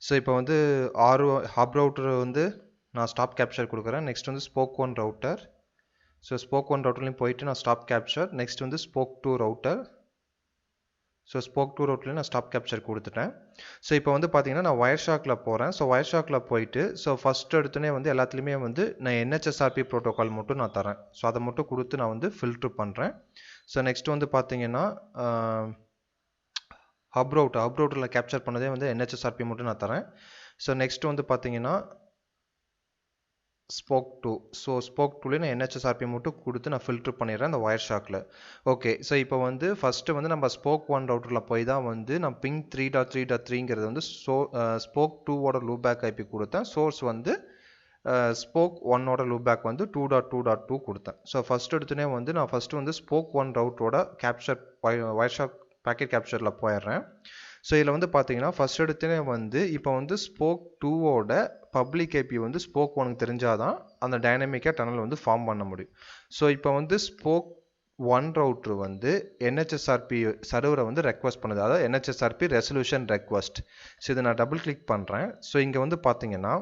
So இப்போ வந்து hub router வந்து நான் ஸ்டாப் கேப்சர் கொடுக்குறேன். நெக்ஸ்ட் வந்து ஸ்போக் 1 ரவுட்டர். ஸோ ஸ்போக் 1 ரவுட்டர்லையும் போயிட்டு நான் ஸ்டாப் கேப்சர். நெக்ஸ்ட் வந்து ஸ்போக் 2 ரவுட்டர். ஸோ ஸ்போக் 2 ரவுட்டர்லையும் நான் ஸ்டாப் கேப்சர் கொடுத்துட்டேன். ஸோ இப்போ வந்து பார்த்தீங்கன்னா நான் ஒயர் ஷாக்கில் போகிறேன். ஸோ ஒயர் ஷாக்கில் போயிட்டு ஸோ ஃபஸ்ட் எடுத்துனே வந்து எல்லாத்துலேயுமே வந்து நான் NHSRP ப்ரோட்டோகால் மட்டும் நான் தரேன். ஸோ அதை மட்டும் கொடுத்து நான் வந்து ஃபில்ட்ரு பண்ணுறேன். ஸோ நெக்ஸ்ட் வந்து பார்த்தீங்கன்னா ஹப் ரவுட்டரில் கேப்சர் பண்ணதே வந்து NHSRP மட்டும் நான் தரேன். ஸோ நெக்ஸ்ட் வந்து பார்த்தீங்கன்னா ஸ்போக் 2. ஸோ ஸ்போக் 2லேயே நான் NHSRP மட்டும் கொடுத்து நான் ஃபில்ட்ரு பண்ணிடுறேன் அந்த ஒயர் ஷாக்கில். ஓகே, ஸோ இப்போ வந்து ஃபஸ்ட்டு வந்து நம்ம ஸ்போக் 1 ரவுட்டரில் போய் தான் வந்து நான் பிங் 3.3.3ங்கிறது வந்து ஸ்போக் 2ஓட லூபேக் ஐபி கொடுத்தேன். சோர்ஸ் வந்து ஸ்போக் 1ஓட லூபேக் வந்து 2.2.2 கொடுத்தேன். ஸோ ஃபஸ்ட் எடுத்துனே வந்து நான் ஃபஸ்ட்டு வந்து ஸ்போக் 1 ரவுட்டரோட கேப்சர் ஒயர் ஷாக் பேக்கெட் கேப்சரில் போயிடுறேன். ஸோ இதில் வந்து பார்த்தீங்கன்னா ஃபஸ்ட் எடுத்துனே வந்து இப்போ வந்து ஸ்போக் 2ஓட பப்ளிக் ஐபி வந்து ஸ்போக் 1க்கு தெரிஞ்சாதான் அந்த டைனமிக்காக டனல் வந்து ஃபார்ம் பண்ண முடியும். ஸோ இப்போ வந்து ஸ்போக் 1 ரவுட்ரு வந்து NHSRP சர்வரை வந்து ரெக்வஸ்ட் பண்ணுது, அதாவது NHSRP ரெசல்யூஷன் ரெக்வஸ்ட். ஸோ இதை நான் டபுள் கிளிக் பண்ணுறேன். ஸோ இங்கே வந்து பார்த்தீங்கன்னா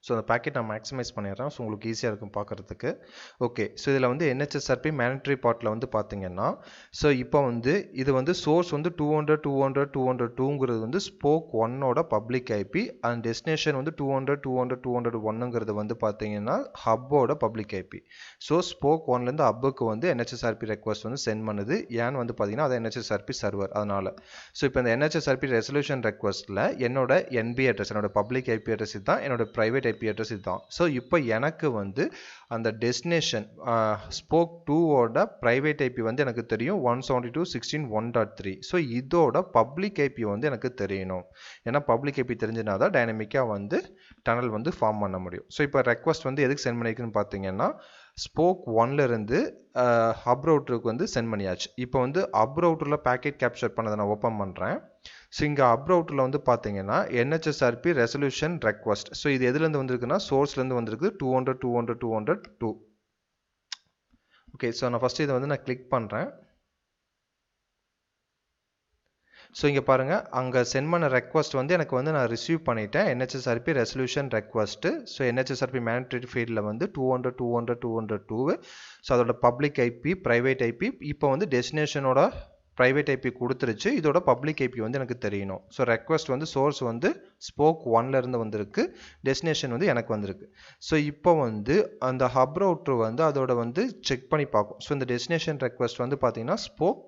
ஸோ அந்த பேக்கெட் நான் மேக்ஸிமைஸ் பண்ணிடுறேன். ஸோ உங்களுக்கு ஈஸியாக இருக்கும் பார்க்குறதுக்கு. ஓகே, ஸோ இதில் வந்து NHSRP மேண்டட்ரி பார்ட்டில் வந்து பார்த்தீங்கன்னா ஸோ இப்போ வந்து இது வந்து சோர்ஸ் வந்து 200.200.202ங்கிறது வந்து ஸ்போக் 1ஓட பப்ளிக் ஐபி அண்ட் டெஸ்டினேஷன் வந்து 200.200.201ங்கிறது வந்து பார்த்தீங்கன்னா ஹப்போட பப்ளிக் ஐபி. ஸோ ஸ்போக் 1லேருந்து ஹப்புக்கு வந்து NHSRP ரெக்வஸ்ட் வந்து சென்ட் பண்ணுது. ஏன்னு வந்து பார்த்தீங்கன்னா அது NHSRP சர்வர் அதனால். ஸோ இப்போ இந்த NHSRP ரெசல்யூஷன் ரெக்வஸ்ட்டில் என்னோட NB அட்ரஸ், என்னோட பப்ளிக் ஐபி அட்ரஸ் இதுதான், என்னோட ப்ரைவேட் ஐபி அட்ரஸ் இதுதான். ஸோ இப்போ எனக்கு வந்து அந்த டெஸ்டினேஷன் ஸ்போக் 2ஓட ப்ரைவேட் ஐபி வந்து எனக்கு தெரியும் 172.16.1.3. ஸோ இதோட பப்ளிக் ஐபி வந்து எனக்கு தெரியணும். ஏன்னா பப்ளிக் ஐபி தெரிஞ்சினா தான் டைனமிக்காக வந்து டனல் வந்து ஃபார்ம் பண்ண முடியும். ஸோ இப்போ ரெக்வஸ்ட் வந்து எதுக்கு சென்ட் பண்ணியிருக்குன்னு பார்த்தீங்கன்னா ஸ்போக் 1லேருந்து ஹப் ரவுட்டருக்கு வந்து சென்ட் பண்ணியாச்சு. இப்போ வந்து ஹப் ரவுட்டரில் பேக்கெட் கேப்சர் பண்ணதை நான் ஓப்பன் பண்ணுறேன். ஸோ இங்கே ஹப் ரவுட்டரில் வந்து பார்த்தீங்கன்னா NHSRP ரெசல்யூஷன் ரெக்வஸ்ட். ஸோ இது எதுலேருந்து வந்திருக்குன்னா சோர்ஸ்லேருந்து வந்திருக்கு 200.200.200.2. ஓகே, ஸோ நான் ஃபஸ்ட்டு இதை வந்து நான் கிளிக் பண்ணுறேன். ஸோ இங்கே பாருங்கள், அங்கே சென்ட் பண்ண ரெக்வஸ்ட் வந்து எனக்கு வந்து நான் ரிசீவ் பண்ணிட்டேன். NHSRP resolution request. So NHSRP mandatory ஃபீல்டில் வந்து 200.200.202. ஸோ அதோட பப்ளிக் ஐபி, ப்ரைவேட் ஐபி, இப்போ வந்து டெஸ்டினேஷனோட ப்ரைவேட் ஐபி கொடுத்துருச்சு. இதோட பப்ளிக் ஐபி வந்து எனக்கு தெரியணும். ஸோ ரெக்வஸ்ட் வந்து சோர்ஸ் வந்து ஸ்போக் 1லேருந்து வந்திருக்கு, டெஸ்டினேஷன் வந்து எனக்கு வந்திருக்கு. ஸோ இப்போ வந்து அந்த ஹப் ரவுட்டர் வந்து அதோட வந்து செக் பண்ணி பார்க்கும். ஸோ இந்த டெஸ்டினேஷன் ரெக்வஸ்ட் வந்து பார்த்தீங்கன்னா ஸ்போக்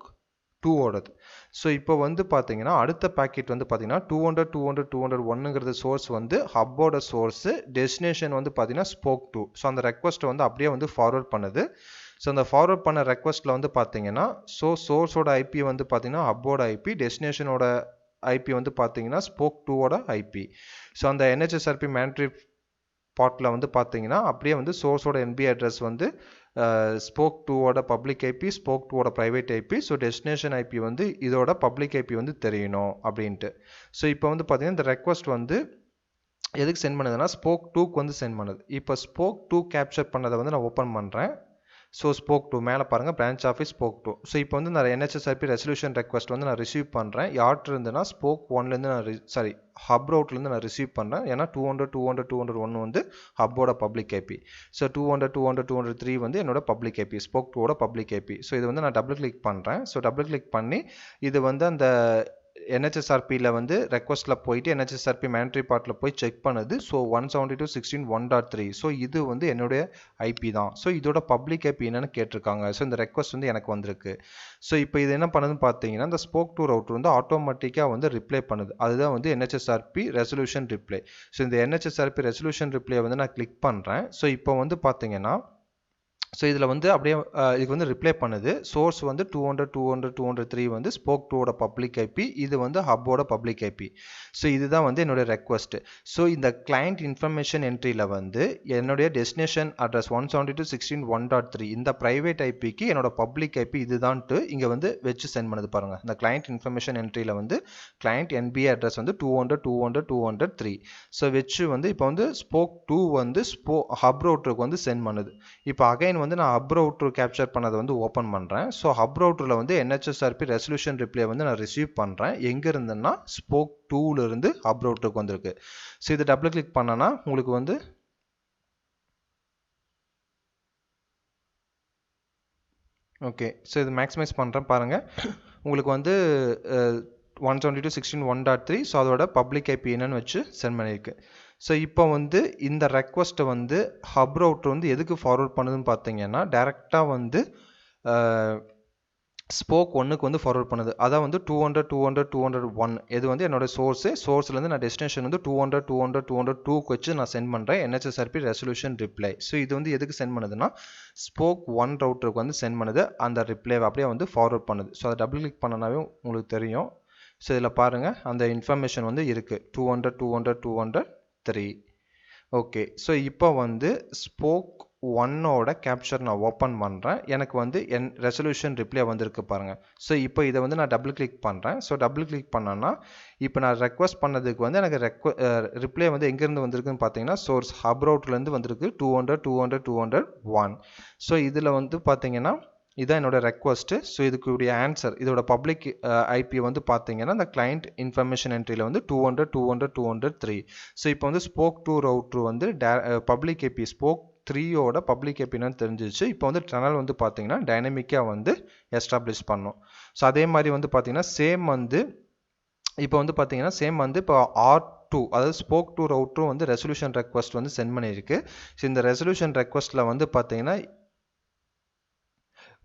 2ஓடது. ஸோ இப்போ வந்து பார்த்தீங்கன்னா அடுத்த பேக்கெட் வந்து பார்த்தீங்கன்னா 200.200.201ங்கிறது சோர்ஸ் வந்து ஹப்போட சோர்ஸு, டெஸ்டினேஷன் வந்து பார்த்தீங்கன்னா ஸ்போக் 2. ஸோ அந்த ரெக்வஸ்ட்டை வந்து அப்படியே வந்து ஃபார்வர்ட் பண்ணுது. ஸோ அந்த ஃபார்வர்ட் பண்ண ரெக்வஸ்ட்டில் வந்து பார்த்தீங்கன்னா சோர்ஸோட ஐபி வந்து பார்த்தீங்கன்னா ஹப்போட ஐபி, டெஸ்டினேஷனோட ஐபி வந்து பார்த்தீங்கன்னா ஸ்போக் 2ஓட ஐபி. ஸோ அந்த NHSRP மேண்டட்ரி பார்ட்டில் வந்து பார்த்தீங்கன்னா அப்படியே வந்து சோர்ஸோட NB அட்ரஸ் வந்து ஸ்போக் 2ஓட பப்ளிக் ஐபி, ஸ்போக் 2ஓட private IP, so destination IP வந்து இதோட பப்ளிக் ஐபி வந்து தெரியணும் அப்படின்ட்டு. ஸோ இப்போ வந்து பார்த்தீங்கன்னா இந்த ரெக்வஸ்ட் வந்து எதுக்கு சென்ட் பண்ணுதுன்னா ஸ்போக் 2க்கு வந்து சென்ட் பண்ணுது. இப்போ ஸ்போக் 2 கேப்சர் பண்ணதை வந்து நான் ஓப்பன் பண்ணுறேன். ஸோ ஸ்போக் 2 மேலே பாருங்கள், பிரான்ச் ஆஃபீஸ் ஸ்போக் 2. ஸோ இப்போ வந்து நான் NHSRP ரெசல்யூஷன் ரெக்வஸ்ட் வந்து நான் ரிசீவ் பண்ணுறேன். யார்ட்டு இருந்துன்னா ஸ்போக் 1லேருந்து நான் ஹப் ரவுட்லேருந்து நான் ரிசீவ் பண்ணுறேன். ஏன்னா 200.200.201 வந்து ஹப்போட பப்ளிக் ஐபி. ஸோ 200.200.203 வந்து என்னோட பப்ளிக் ஐபி, ஸ்போக் 2ஓட பப்ளிக் ஐபி. ஸோ இது வந்து நான் டபுள் கிளிக் பண்ணுறேன். ஸோ டபுள் கிளிக் பண்ணி இது வந்து அந்த NHSRPயில் வந்து ரெக்வஸ்ட்டில் போயிட்டு NHSRP மேண்டட்ரி பார்ட்டில் போய் செக் பண்ணுது. ஸோ 172.16.1.3. ஸோ இது வந்து என்னுடைய ஐபி தான். ஸோ இதோட பப்ளிக் ஐபி என்னன்னு கேட்டிருக்காங்க. ஸோ இந்த ரெக்வஸ்ட் வந்து எனக்கு வந்திருக்கு. ஸோ இப்போ இது என்ன பண்ணுதுன்னு பார்த்தீங்கன்னா இந்த ஸ்போக் 2 ரவுட்டர் வந்து ஆட்டோமேட்டிக்காக வந்து ரிப்ளை பண்ணுது. அதுதான் வந்து NHSRP ரெசல்யூஷன் ரிப்ளை. ஸோ இந்த NHSRP ரெசல்யூஷன் ரிப்ளை வந்து நான் கிளிக் பண்ணுறேன். ஸோ இப்போ வந்து பார்த்தீங்கன்னா ஸோ இதில் வந்து அப்படியே இதுக்கு வந்து ரிப்ளை பண்ணுது. சோர்ஸ் வந்து 200.200.203 வந்து ஸ்போக் 2ஓட பப்ளிக் ஐபி, இது வந்து ஹப்போட பப்ளிக் ஐபி. ஸோ இதுதான் வந்து என்னுடைய ரெக்வஸ்ட். ஸோ இந்த கிளைண்ட் இன்ஃபர்மேஷன் என்ட்ரியில் வந்து என்னுடைய டெஸ்டினேஷன் அட்ரஸ் 172.16.1.3 இந்த ப்ரைவேட் ஐபிக்கு என்னோட பப்ளிக் ஐபி இதுதான்ட்டு இங்கே வந்து வச்சு சென்ட் பண்ணுது பாருங்கள். இந்த கிளைண்ட் இன்ஃபர்மேஷன் என்ட்ரியில் வந்து கிளைண்ட் NB அட்ரஸ் வந்து 200.200.203. ஸோ வச்சு வந்து இப்போ வந்து ஸ்போக் 2 வந்து ஹப் ரவுட்டருக்கு வந்து சென்ட் பண்ணுது. இப்போ அகைன் வந்து நான் ஹப் ரவுட்டர் கேப்சர் பண்ணதை வந்து ஓப்பன் பண்ணுறேன். ஸோ ஹப் ரவுட்டரில் வந்து NHSRP ரெசல்யூஷன் ரிப்ளை வந்து நான் ரிசீவ் பண்ணுறேன். எங்கே இருந்துன்னா ஸ்போக் 2 இருந்து ஹப் ரவுட்டருக்கு வந்திருக்கு. ஸோ இதை டபுள் கிளிக் பண்ணனா உங்களுக்கு வந்து ஓகே, ஸோ இது மேக்ஸிமைஸ் பண்ணுறேன் பாருங்கள். உங்களுக்கு வந்து 172.16.1.3 ஸோ அதோட பப்ளிக் ஐபி என்னன்னு வச்சு சென்ட் பண்ணியிருக்கு. ஸோ இப்போ வந்து இந்த ரெக்வஸ்ட்டை வந்து ஹப் ரவுட்டர் வந்து எதுக்கு ஃபார்வர்ட் பண்ணுதுன்னு பார்த்தீங்கன்னா டேரெக்டாக வந்து ஸ்போக் 1க்கு வந்து ஃபார்வர்ட் பண்ணுது. அதான் வந்து 200.200.201 இது வந்து என்னோட சோர்ஸ்லேருந்து நான் டெஸ்டினேஷன் வந்து 200.200.202க்கு வச்சு நான் சென்ட் பண்ணுறேன் NHSRP ரெசல்யூஷன் ரிப்ளை. ஸோ இது வந்து எதுக்கு சென்ட் பண்ணுதுன்னா ஸ்போக் 1 ரவுட்டருக்கு வந்து சென்ட் பண்ணுது. அந்த ரிப்ளை அப்படியே வந்து ஃபார்வர்ட் பண்ணுது. ஸோ அதை டபுள் கிளிக் பண்ணனாவே உங்களுக்கு தெரியும். ஸோ இதில் பாருங்கள் அந்த இன்ஃபர்மேஷன் வந்து இருக்குது 200.200.203. ஓகே, ஸோ இப்போ வந்து ஸ்போக் 1ஓட கேப்சர் நான் ஓப்பன் பண்ணுறேன். எனக்கு வந்து ரெசல்யூஷன் ரிப்ளை வந்திருக்கு பாருங்கள். ஸோ இப்போ இதை வந்து நான் டபுள் கிளிக் பண்ணுறேன். ஸோ டபுள் கிளிக் பண்ணேன்னா இப்போ நான் ரெக்வஸ்ட் பண்ணதுக்கு வந்து எனக்கு ரிப்ளை வந்து எங்கேருந்து வந்திருக்குன்னு பார்த்தீங்கன்னா சோர்ஸ் ஹப் ரவுட்டர்லேருந்து வந்திருக்கு 200.200.201. ஸோ இதில் வந்து பார்த்தீங்கன்னா இதான் என்னோட ரெக்வஸ்ட்டு. ஸோ இதுக்குடைய ஆன்சர் இதோட பப்ளிக் ஐபி வந்து பார்த்தீங்கன்னா இந்த கிளைண்ட் இன்ஃபர்மேஷன் என்ட்ரியில் வந்து 200.200.203. ஸோ இப்போ வந்து ஸ்போக் 2 ரவுட்ரு வந்து பப்ளிக் ஐபி ஸ்போக் 3ஓட பப்ளிக் ஐபி என்னன்னு தெரிஞ்சிச்சு. இப்போ வந்து டனல் வந்து பார்த்தீங்கன்னா டைனமிக்காக வந்து எஸ்டாப்ளிஷ் பண்ணோம். ஸோ அதே மாதிரி வந்து பார்த்தீங்கன்னா சேம் வந்து இப்போ R2 அதாவது ஸ்போக் 2 ரவுட்டரும் வந்து ரெசல்யூஷன் ரெக்வஸ்ட் வந்து சென்ட் பண்ணியிருக்கு. ஸோ இந்த ரெசல்யூஷன் ரெக்வஸ்ட்டில் வந்து பார்த்தீங்கன்னா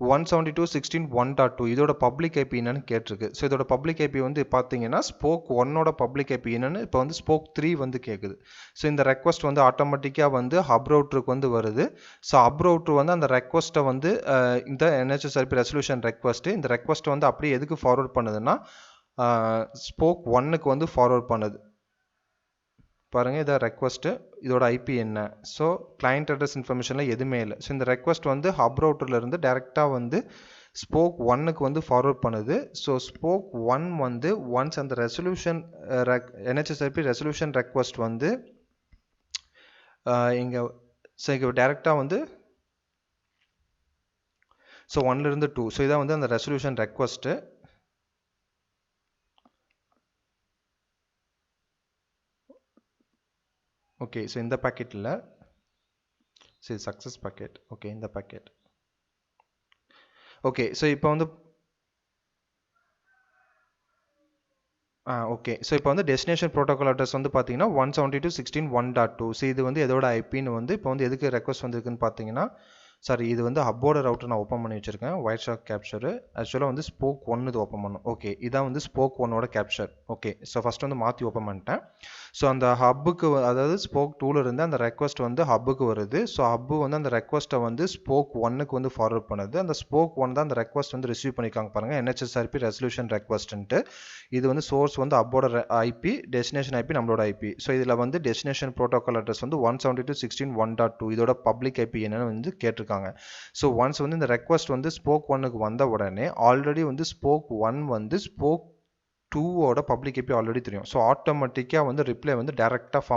172.16.1.2 இதோட பப்ளிக் ஐபி என்னன்னு கேட்டிருக்கு. ஸோ இதோட பப்ளிக் ஐபி வந்து பார்த்தீங்கன்னா ஸ்போக் 1ஓட பப்ளிக் ஐபி என்னன்னு இப்போ வந்து ஸ்போக் 3 வந்து கேட்குது. ஸோ இந்த ரெக்வஸ்ட் வந்து ஆட்டோமேட்டிக்காக வந்து ஹப் ரவுட்டருக்கு வந்து வருது. ஸோ ஹப் ரவுட்டர் வந்து அந்த ரெக்வஸ்ட்டை வந்து இந்த NHSRP ரெசல்யூஷன் ரெக்வஸ்ட்டு இந்த ரெக்வஸ்ட்டை வந்து அப்படியே எதுக்கு ஃபார்வர்ட் பண்ணுதுன்னா ஸ்போக் 1க்கு வந்து ஃபார்வர்ட் பண்ணுது. பாருங்கள் இதை ரெக்வஸ்ட்டு இதோட ஐபி என்ன. ஸோ கிளைண்ட் அட்ரஸ் இன்ஃபர்மேஷனில் எதுவுமே இல்லை. ஸோ இந்த ரெக்வஸ்ட் வந்து ஹப் ரவுட்டர்லேருந்து டேரெக்டாக வந்து ஸ்போக் 1க்கு வந்து ஃபார்வர்ட் பண்ணுது. ஸோ ஸ்போக் 1 வந்து ஒன்ஸ் அந்த ரெசல்யூஷன் NHSRP ரெசல்யூஷன் ரெக்வஸ்ட் வந்து இங்கே டேரெக்டாக வந்து ஸோ 1லேருந்து 2 ஸோ இதான் வந்து அந்த ரெசல்யூஷன் ரெக்வஸ்ட்டு. ஓகே, ஸோ இந்த பேக்கெட்டில் சரி சக்ஸஸ் பேக்கெட். ஓகே, இந்த பேக்கெட். ஓகே, ஸோ இப்போ வந்து ஓகே, ஸோ இப்போ வந்து டெஸ்டினேஷன் ப்ரோட்டோகால் அட்ரஸ் வந்து பார்த்தீங்கன்னா 172.16.1.2. ஸோ இது வந்து எதோட ஐபின்னு வந்து இப்போ வந்து எதுக்கு ரெக்வஸ்ட் வந்திருக்குன்னு பார்த்தீங்கன்னா சாரி இது வந்து ஹப்போட ரவுட்டர் நான் ஓப்பன் பண்ணி வச்சிருக்கேன் ஒயிட் ஷாக் கேப்சரு. ஆக்சுவலாக வந்து ஸ்போக் 1 இது ஓப்பன் பண்ணும். ஓகே, இதான் வந்து ஸ்போக் 1ஓட கேப்சர். ஓகே, ஸோ ஃபஸ்ட் வந்து மாற்றி ஓப்பன் பண்ணிட்டேன். ஸோ அந்த ஹப்புக்கு அதாவது ஸ்போக் 2ல இருந்து அந்த ரெக்வஸ்ட் வந்து ஹப்புக்கு வருது. ஸோ ஹப்பு வந்து அந்த ரெக்வஸ்ட்டை வந்து ஸ்போக் 1க்கு வந்து ஃபார்வர்ட் பண்ணுது. அந்த ஸ்போக் 1 தான் அந்த ரெக்வஸ்ட் வந்து ரிசீவ் பண்ணிக்காங்க பாருங்கள் NHSRP ரெசல்யூஷன் ரெக்வஸ்ட்டு. இது வந்து சோர்ஸ் வந்து ஹப்போட ஐபி, டெஸ்டினேஷன் ஐபி நம்மளோட ஐபி. ஸோ இதில் வந்து டெஸ்டினேஷன் ப்ரோட்டோகால் அட்ரஸ் வந்து 172.16.1.2 இதோட பப்ளிக் ஐபி என்னன்னு வந்து கேட்டிருக்காங்க. ஸோ ஒன்ஸ் வந்து இந்த ரெக்வஸ்ட் வந்து ஸ்போக் 1க்கு வந்த உடனே ஆல்ரெடி வந்து ஸ்போக் 1 வந்து ஸ்போக் 2ஓட பப்ளிக் ஐபி ஆல்ரெடி தெரியும். ஸோ ஆட்டோமேட்டிக்காக வந்து ரிப்ளை வந்து டேரெக்டாக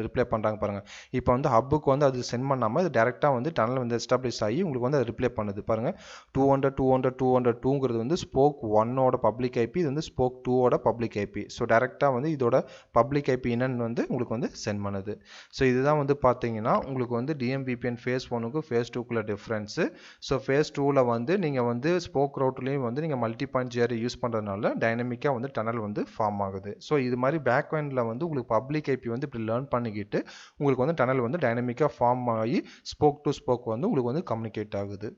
ரிப்ளை பண்ணுறாங்க பாருங்கள். இப்போ வந்து ஹப்புக்கு வந்து அது சென்ட் பண்ணாமல் இது டேரெக்டாக வந்து டனல் வந்து எஸ்டாப்ளிஷ் ஆகி உங்களுக்கு வந்து அது ரிப்ளை பண்ணுது பாருங்கள். 200.200.202ங்கிறது வந்து ஸ்போக் 1ஓட பப்ளிக் ஐபி, இது வந்து ஸ்போக் 2ஓட பப்ளிக் ஐபி. ஸோ டேரெக்டாக வந்து இதோட பப்ளிக் ஐபி என்னன்னு வந்து உங்களுக்கு வந்து சென்ட் பண்ணுது. ஸோ இதுதான் வந்து பார்த்தீங்கன்னா உங்களுக்கு வந்து DMVPN Phase 1க்கு Phase 2க்குள்ள டிஃப்ரென்ஸு. ஸோ Phase 2ல் வந்து நீங்கள் வந்து ஸ்போக் ரவுட்லேயும் வந்து நீங்கள் மல்டி பாயிண்ட் ஜிஆர்ஏ யூஸ் பண்ணுறதுனால டைனமிக்காக வந்து டனல் வந்து ஃபார்ம் ஆகுது. ஸோ இது மாதிரி பேக் எண்டில் வந்து உங்களுக்கு பப்ளிக் ஐபி வந்து இப்படி லேர்ன் பண்ணிக்கிட்டு உங்களுக்கு வந்து டனல் வந்து டைனமிக்காக ஃபார்ம் ஆகி ஸ்போக் டு ஸ்போக் வந்து உங்களுக்கு வந்து கம்யூனிகேட் ஆகுது.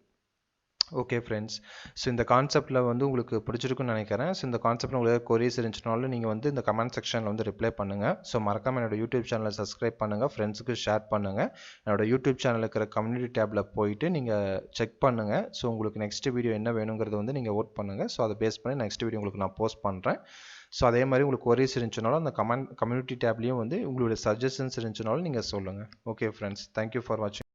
ஓகே ஃப்ரெண்ட்ஸ், ஸோ இந்த கான்செப்ட்டில் வந்து உங்களுக்கு பிடிச்சிருக்குன்னு நினைக்கிறேன். ஸோ இந்த கான்செப்ட்டில் உங்களுக்கு கொரிஸ் இருந்துச்சுனாலும் நீங்கள் வந்து இந்த கமெண்ட் செக்ஷனில் வந்து ரிப்ளை பண்ணுங்கள். ஸோ மறக்காமல் என்னோட யூடியூப் சேனலை சப்ஸ்கிரைப் பண்ணுங்கள், ஃப்ரெண்ட்ஸுக்கு ஷேர் பண்ணுங்கள். என்னோட யூடியூப் சேனலில் இருக்கிற கம்யூனிட்டி டேப்பில் போயிட்டு நீங்கள் செக் பண்ணுங்கள். ஸோ உங்களுக்கு நெக்ஸ்ட் வீடியோ என்ன வேணுங்கிறது வந்து நீங்கள் ஓட் பண்ணுங்கள். ஸோ அதை பேஸ் பண்ணி நெக்ஸ்ட் வீடியோ உங்களுக்கு நான் போஸ்ட் பண்ணுறேன். ஸோ அதே மாதிரி உங்களுக்கு கொரிஸ் இருந்துச்சுனாலும் அந்த கம்யூனிட்டி டேப்லேயும் வந்து உங்களுடைய சஜஷன்ஸ் இருந்துச்சுனாலும் நீங்கள் சொல்லுங்கள். ஓகே ஃப்ரெண்ட்ஸ், தேங்க்யூ ஃபார் வாட்சிங்.